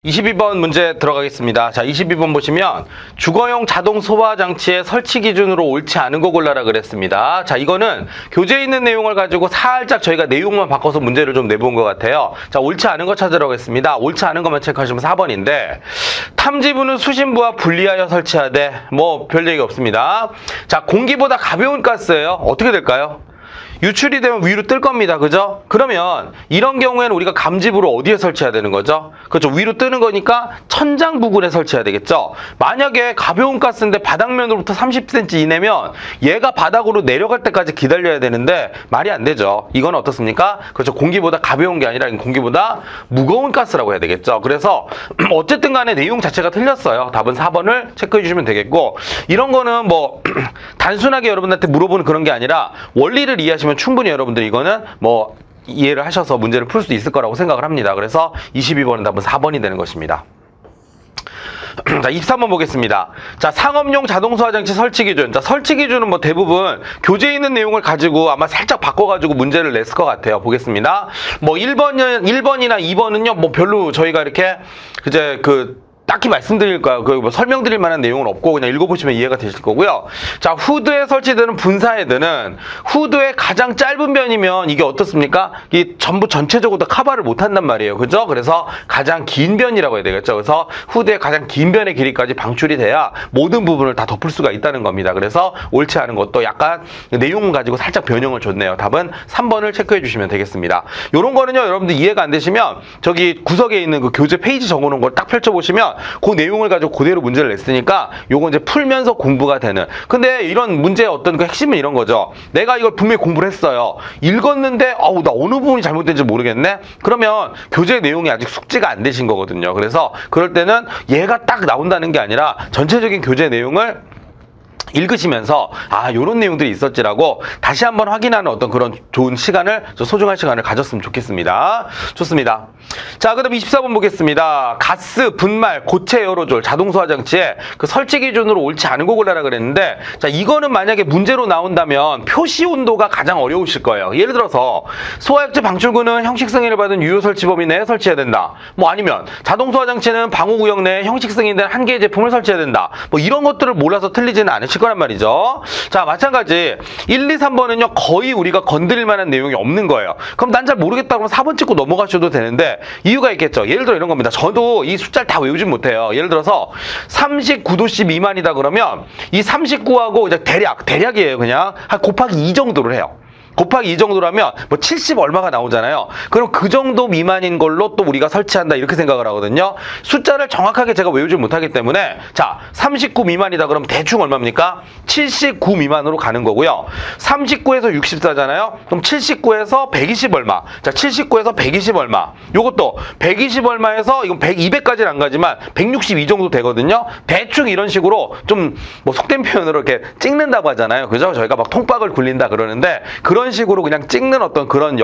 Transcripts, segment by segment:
22번 문제 들어가겠습니다. 자, 22번 보시면 주거용 자동 소화 장치의 설치 기준으로 옳지 않은 거 골라라 그랬습니다. 자, 이거는 교재에 있는 내용을 가지고 살짝 저희가 내용만 바꿔서 문제를 좀 내본 것 같아요. 자, 옳지 않은 거 찾으라고 했습니다. 옳지 않은 것만 체크하시면 4번인데 탐지부는 수신부와 분리하여 설치하되 뭐 별 얘기 없습니다. 자, 공기보다 가벼운 가스예요. 어떻게 될까요? 유출이 되면 위로 뜰 겁니다. 그죠? 그러면 이런 경우에는 우리가 감지부를 어디에 설치해야 되는 거죠? 그렇죠. 위로 뜨는 거니까 천장 부근에 설치해야 되겠죠? 만약에 가벼운 가스인데 바닥면으로부터 30cm 이내면 얘가 바닥으로 내려갈 때까지 기다려야 되는데 말이 안 되죠. 이건 어떻습니까? 그렇죠. 공기보다 가벼운 게 아니라 공기보다 무거운 가스라고 해야 되겠죠. 그래서 어쨌든 간에 내용 자체가 틀렸어요. 답은 4번을 체크해 주시면 되겠고, 이런 거는 뭐 단순하게 여러분한테 물어보는 그런 게 아니라 원리를 이해하시면 충분히 여러분들이 이거는 뭐 이해를 하셔서 문제를 풀 수 있을 거라고 생각을 합니다. 그래서 22번은 답은 4번이 되는 것입니다. 자, 23번 보겠습니다. 자, 상업용 자동 소화장치 설치 기준. 자, 설치 기준은 뭐 대부분 교재에 있는 내용을 가지고 아마 살짝 바꿔가지고 문제를 냈을 것 같아요. 보겠습니다. 뭐 1번이나 2번은요, 뭐 별로 저희가 이렇게 이제 딱히 말씀드릴 거야. 뭐 설명드릴 만한 내용은 없고 그냥 읽어보시면 이해가 되실 거고요. 자, 후드에 설치되는 분사헤드는 후드의 가장 짧은 변이면 이게 어떻습니까? 이 전부 전체적으로 다 커버를 못한단 말이에요. 그죠? 그래서 가장 긴 변이라고 해야 되겠죠. 그래서 후드의 가장 긴 변의 길이까지 방출이 돼야 모든 부분을 다 덮을 수가 있다는 겁니다. 그래서 옳지 않은 것도 약간 내용을 가지고 살짝 변형을 줬네요. 답은 3번을 체크해 주시면 되겠습니다. 요런 거는요, 여러분들 이해가 안 되시면 저기 구석에 있는 그 교재 페이지 적어놓은 걸 딱 펼쳐보시면 그 내용을 가지고 그대로 문제를 냈으니까 요거 이제 풀면서 공부가 되는. 근데 이런 문제의 어떤 그 핵심은 이런 거죠. 내가 이걸 분명히 공부를 했어요. 읽었는데 나 어느 부분이 잘못된지 모르겠네? 그러면 교재 내용이 아직 숙지가 안 되신 거거든요. 그래서 그럴 때는 얘가 딱 나온다는 게 아니라 전체적인 교재 내용을 읽으시면서 요런 내용들이 있었지라고 다시 한번 확인하는 어떤 그런 좋은 시간을, 소중한 시간을 가졌으면 좋겠습니다. 좋습니다. 자, 그 다음 24번 보겠습니다. 가스, 분말, 고체 에어로졸, 자동 소화장치에 그 설치 기준으로 옳지 않은 거 골라라 그랬는데, 자, 이거는 만약에 문제로 나온다면 표시 온도가 가장 어려우실 거예요. 예를 들어서 소화액체 방출구는 형식 승인을 받은 유효 설치 범위 내에 설치해야 된다. 뭐 아니면 자동 소화장치는 방호 구역 내에 형식 승인된 한 개의 제품을 설치해야 된다. 뭐 이런 것들을 몰라서 틀리지는 않으실 거란 말이죠. 자, 마찬가지 1, 2, 3번은요 거의 우리가 건드릴 만한 내용이 없는 거예요. 그럼 난 잘 모르겠다 그러면 4번 찍고 넘어가셔도 되는데 이유가 있겠죠. 예를 들어 이런 겁니다. 저도 이 숫자를 다 외우진 못해요. 예를 들어서 39도씨 미만이다 그러면 이 39하고 이제 대략이에요. 그냥 한 곱하기 2 정도를 해요. 곱하기 2 정도라면 뭐 70 얼마가 나오잖아요. 그럼 그 정도 미만인 걸로 또 우리가 설치한다 이렇게 생각을 하거든요. 숫자를 정확하게 제가 외우지 못하기 때문에, 자, 39 미만이다 그러면 대충 얼마입니까? 79 미만으로 가는 거고요. 39에서 64잖아요. 그럼 79에서 120 얼마. 자, 79에서 120 얼마. 요것도 120 얼마에서 이건 200까지는 안 가지만 162 정도 되거든요. 대충 이런 식으로 좀 뭐 속된 표현으로 이렇게 찍는다고 하잖아요. 그죠? 저희가 막 통박을 굴린다 그러는데 그런 식으로 그냥 찍는 어떤 그런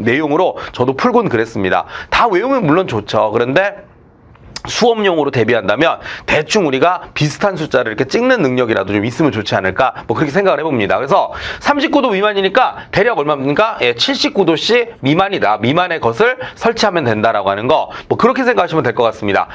내용으로 저도 풀곤 그랬습니다. 다 외우면 물론 좋죠. 그런데 수업용으로 대비한다면 대충 우리가 비슷한 숫자를 이렇게 찍는 능력이라도 좀 있으면 좋지 않을까, 뭐 그렇게 생각을 해봅니다. 그래서 39도 미만이니까 대략 얼마입니까? 79도씨 미만이다. 미만의 것을 설치하면 된다라고 하는 거, 뭐 그렇게 생각하시면 될 것 같습니다.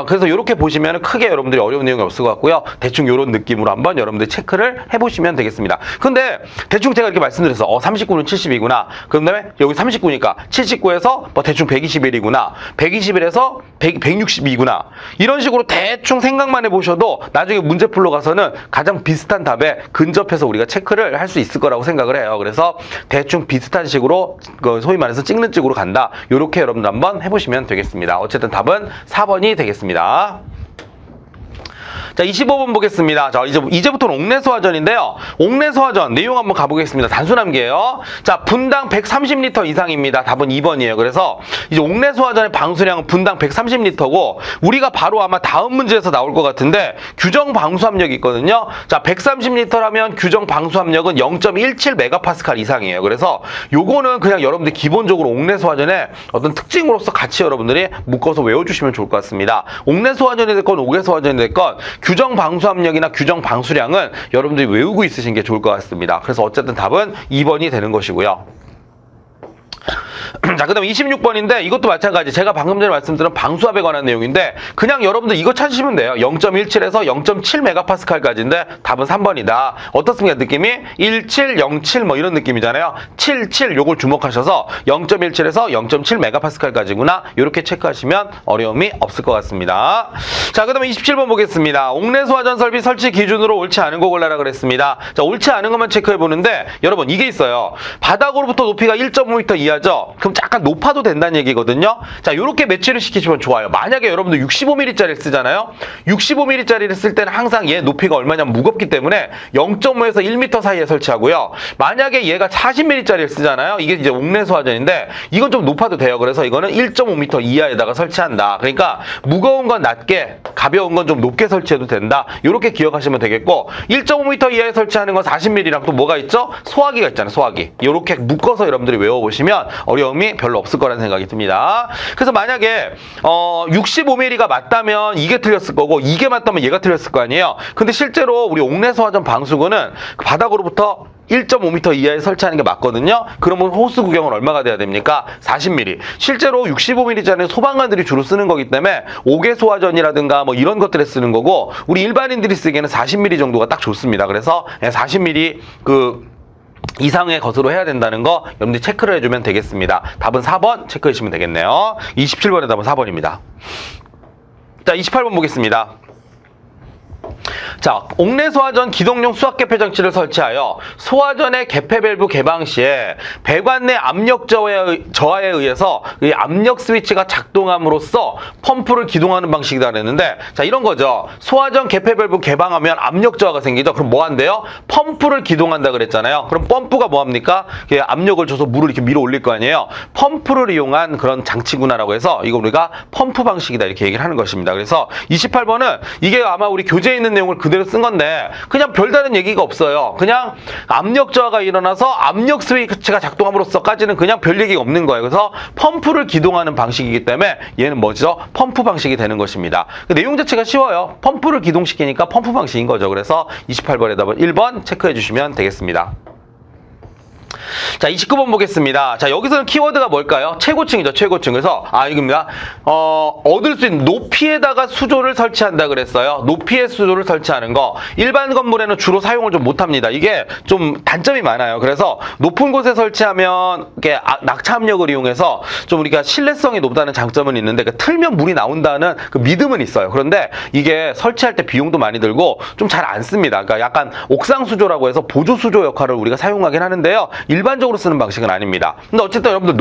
그래서 이렇게 보시면 크게 여러분들이 어려운 내용이 없을 것 같고요. 대충 이런 느낌으로 한번 여러분들 체크를 해보시면 되겠습니다. 근데 대충 제가 이렇게 말씀드렸어. 39는 72구나. 그 다음에 여기 39니까 79에서 뭐 대충 121이구나. 121에서 162 이구나. 이런 식으로 대충 생각만 해보셔도 나중에 문제 풀러 가서는 가장 비슷한 답에 근접해서 우리가 체크를 할 수 있을 거라고 생각을 해요. 그래서 대충 비슷한 식으로 소위 말해서 찍는 쪽으로 간다. 이렇게 여러분들 한번 해보시면 되겠습니다. 어쨌든 답은 4번이 되겠습니다. 자, 25번 보겠습니다. 자, 이제부터는 옥내소화전인데요. 옥내소화전 내용 한번 가보겠습니다. 단순함계예요. 자, 분당 130리터 이상입니다. 답은 2번이에요. 그래서 이제 옥내소화전의 방수량은 분당 130리터고 우리가 바로 아마 다음 문제에서 나올 것 같은데 규정 방수압력이 있거든요. 자, 130리터라면 규정 방수압력은 0.17메가파스칼 이상이에요. 그래서 요거는 그냥 여러분들 기본적으로 옥내소화전의 어떤 특징으로서 같이 여러분들이 묶어서 외워주시면 좋을 것 같습니다. 옥내소화전이 됐건 옥외소화전이 됐건 규정 방수압력이나 규정 방수량은 여러분들이 외우고 있으신 게 좋을 것 같습니다. 그래서 어쨌든 답은 2번이 되는 것이고요. 자, 그 다음에 26번인데 이것도 마찬가지. 제가 방금 전에 말씀드린 방수압에 관한 내용인데 그냥 여러분들 이거 찾으시면 돼요. 0.17에서 0.7메가파스칼까지인데 답은 3번이다. 어떻습니까? 느낌이 1707 뭐 이런 느낌이잖아요. 77 요걸 주목하셔서 0.17에서 0.7메가파스칼까지구나. 이렇게 체크하시면 어려움이 없을 것 같습니다. 자, 그 다음에 27번 보겠습니다. 옥내 소화전 설비 설치 기준으로 옳지 않은 거 골라라 그랬습니다. 자, 옳지 않은 것만 체크해 보는데 여러분 이게 있어요. 바닥으로부터 높이가 1.5m 이하죠. 그럼 약간 높아도 된다는 얘기거든요. 자, 요렇게 매치를 시키시면 좋아요. 만약에 여러분들 65mm짜리를 쓰잖아요. 65mm짜리를 쓸 때는 항상 얘 높이가 얼마냐면 무겁기 때문에 0.5에서 1m 사이에 설치하고요. 만약에 얘가 40mm짜리를 쓰잖아요. 이게 이제 옥내 소화전인데 이건 좀 높아도 돼요. 그래서 이거는 1.5m 이하에다가 설치한다. 그러니까 무거운 건 낮게, 가벼운 건 좀 높게 설치해도 된다. 요렇게 기억하시면 되겠고 1.5m 이하에 설치하는 건 40mm랑 또 뭐가 있죠? 소화기가 있잖아요. 소화기. 요렇게 묶어서 여러분들이 외워보시면 어려움이 별로 없을 거라는 생각이 듭니다. 그래서 만약에 65mm가 맞다면 이게 틀렸을 거고 이게 맞다면 얘가 틀렸을 거 아니에요. 근데 실제로 우리 옥내 소화전 방수구는 바닥으로부터 1.5m 이하에 설치하는 게 맞거든요. 그러면 호스 구경은 얼마가 돼야 됩니까? 40mm. 실제로 65mm짜리는 소방관들이 주로 쓰는 거기 때문에 옥외 소화전이라든가 뭐 이런 것들에 쓰는 거고 우리 일반인들이 쓰기에는 40mm 정도가 딱 좋습니다. 그래서 40mm 이상의 것으로 해야 된다는 거 여러분들이 체크를 해주면 되겠습니다. 답은 4번 체크해 주시면 되겠네요. 27번의 답은 4번입니다. 자, 28번 보겠습니다. 자, 옥내 소화전 기동용 수압 개폐 장치를 설치하여 소화전의 개폐 밸브 개방 시에 배관 내 압력 저하에 의해서 이 압력 스위치가 작동함으로써 펌프를 기동하는 방식이다 그랬는데 자, 이런 거죠. 소화전 개폐 밸브 개방하면 압력 저하가 생기죠. 그럼 뭐 한대요? 펌프를 기동한다 그랬잖아요. 그럼 펌프가 뭐 합니까? 압력을 줘서 물을 이렇게 밀어 올릴 거 아니에요. 펌프를 이용한 그런 장치구나라고 해서 이거 우리가 펌프 방식이다 이렇게 얘기를 하는 것입니다. 그래서 28번은 이게 아마 우리 교재에 있는 내용을 그대로 쓴 건데 그냥 별다른 얘기가 없어요. 그냥 압력 저하가 일어나서 압력 스위치가 작동함으로써까지는 그냥 별 얘기가 없는 거예요. 그래서 펌프를 기동하는 방식이기 때문에 얘는 뭐죠? 펌프 방식이 되는 것입니다. 그 내용 자체가 쉬워요. 펌프를 기동시키니까 펌프 방식인 거죠. 그래서 28번의 답은 1번 체크해 주시면 되겠습니다. 자, 29번 보겠습니다. 자, 여기서는 키워드가 뭘까요? 최고층이죠, 최고층. 그래서, 이겁니다. 얻을 수 있는 높이에다가 수조를 설치한다 그랬어요. 높이에 수조를 설치하는 거. 일반 건물에는 주로 사용을 좀 못합니다. 이게 좀 단점이 많아요. 그래서 높은 곳에 설치하면, 이렇게 낙차압력을 이용해서 좀 우리가 신뢰성이 높다는 장점은 있는데, 틀면 물이 나온다는 그 믿음은 있어요. 그런데 이게 설치할 때 비용도 많이 들고 좀 잘 안 씁니다. 그러니까 약간 옥상 수조라고 해서 보조 수조 역할을 우리가 사용하긴 하는데요. 일반적으로 쓰는 방식은 아닙니다. 근데 어쨌든 여러분들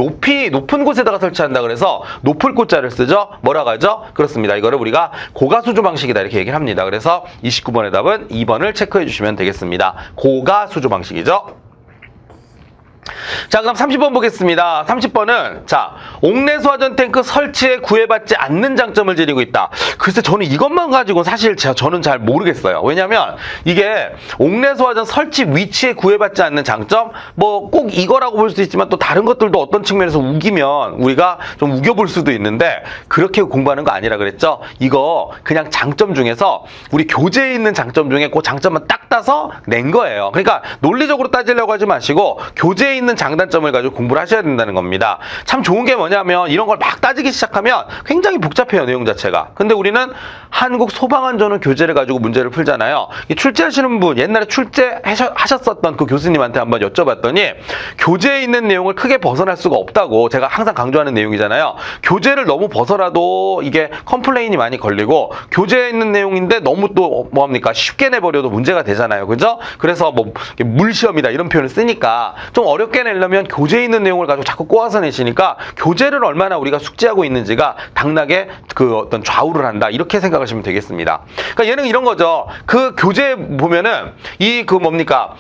높은 곳에다가 설치한다 그래서 높을 곳자를 쓰죠. 뭐라고 하죠? 그렇습니다. 이거를 우리가 고가수조 방식이다 이렇게 얘기를 합니다. 그래서 29번의 답은 2번을 체크해 주시면 되겠습니다. 고가수조 방식이죠. 자, 그럼 30번 보겠습니다. 30번은 자, 옥내 소화전 탱크 설치에 구애받지 않는 장점을 지니고 있다. 글쎄 저는 이것만 가지고 사실 저는 잘 모르겠어요. 왜냐면 이게 옥내 소화전 설치 위치에 구애받지 않는 장점 뭐 꼭 이거라고 볼 수 있지만 또 다른 것들도 어떤 측면에서 우기면 우리가 좀 우겨볼 수도 있는데 그렇게 공부하는 거 아니라 그랬죠. 이거 그냥 장점 중에서 우리 교재에 있는 장점 중에 그 장점만 딱 따서 낸 거예요. 그러니까 논리적으로 따지려고 하지 마시고 교재에 있는 장단점을 가지고 공부를 하셔야 된다는 겁니다. 참 좋은 게 뭐냐면 이런 걸 막 따지기 시작하면 굉장히 복잡해요, 내용 자체가. 근데 우리는 한국 소방안전원 교재를 가지고 문제를 풀잖아요. 출제하시는 분, 옛날에 출제하셨었던 그 교수님한테 한번 여쭤봤더니 교재에 있는 내용을 크게 벗어날 수가 없다고 제가 항상 강조하는 내용이잖아요. 교재를 너무 벗어나도 이게 컴플레인이 많이 걸리고 교재에 있는 내용인데 너무 또 뭐합니까? 쉽게 내버려도 문제가 되잖아요. 그죠? 그래서 뭐 물시험이다 이런 표현을 쓰니까 좀 어렵게 내려면 교재에 있는 내용을 가지고 자꾸 꼬아서 내시니까 교재를 얼마나 우리가 숙지하고 있는지가 당락에 그 어떤 좌우를 한다 이렇게 생각하시면 되겠습니다. 그러니까 얘는 이런 거죠. 그 교재에 보면은 이 그 뭡니까?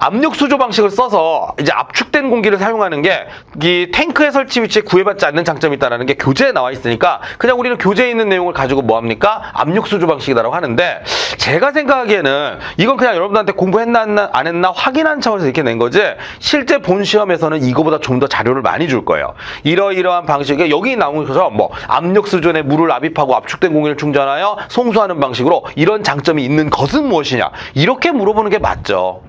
압력 수조 방식을 써서 이제 압축된 공기를 사용하는 게 이 탱크의 설치 위치에 구애받지 않는 장점이 있다는 게 교재에 나와 있으니까 그냥 우리는 교재에 있는 내용을 가지고 뭐 합니까? 압력 수조 방식이다라고 하는데 제가 생각하기에는 이건 그냥 여러분들한테 공부했나 안 했나 확인한 차원에서 이렇게 낸 거지 실제 본 시험에서는 이거보다 좀 더 자료를 많이 줄 거예요. 이러이러한 방식에 여기 나온 것처럼 뭐 압력 수조에 물을 압입하고 압축된 공기를 충전하여 송수하는 방식으로 이런 장점이 있는 것은 무엇이냐 이렇게 물어보는 게 맞죠.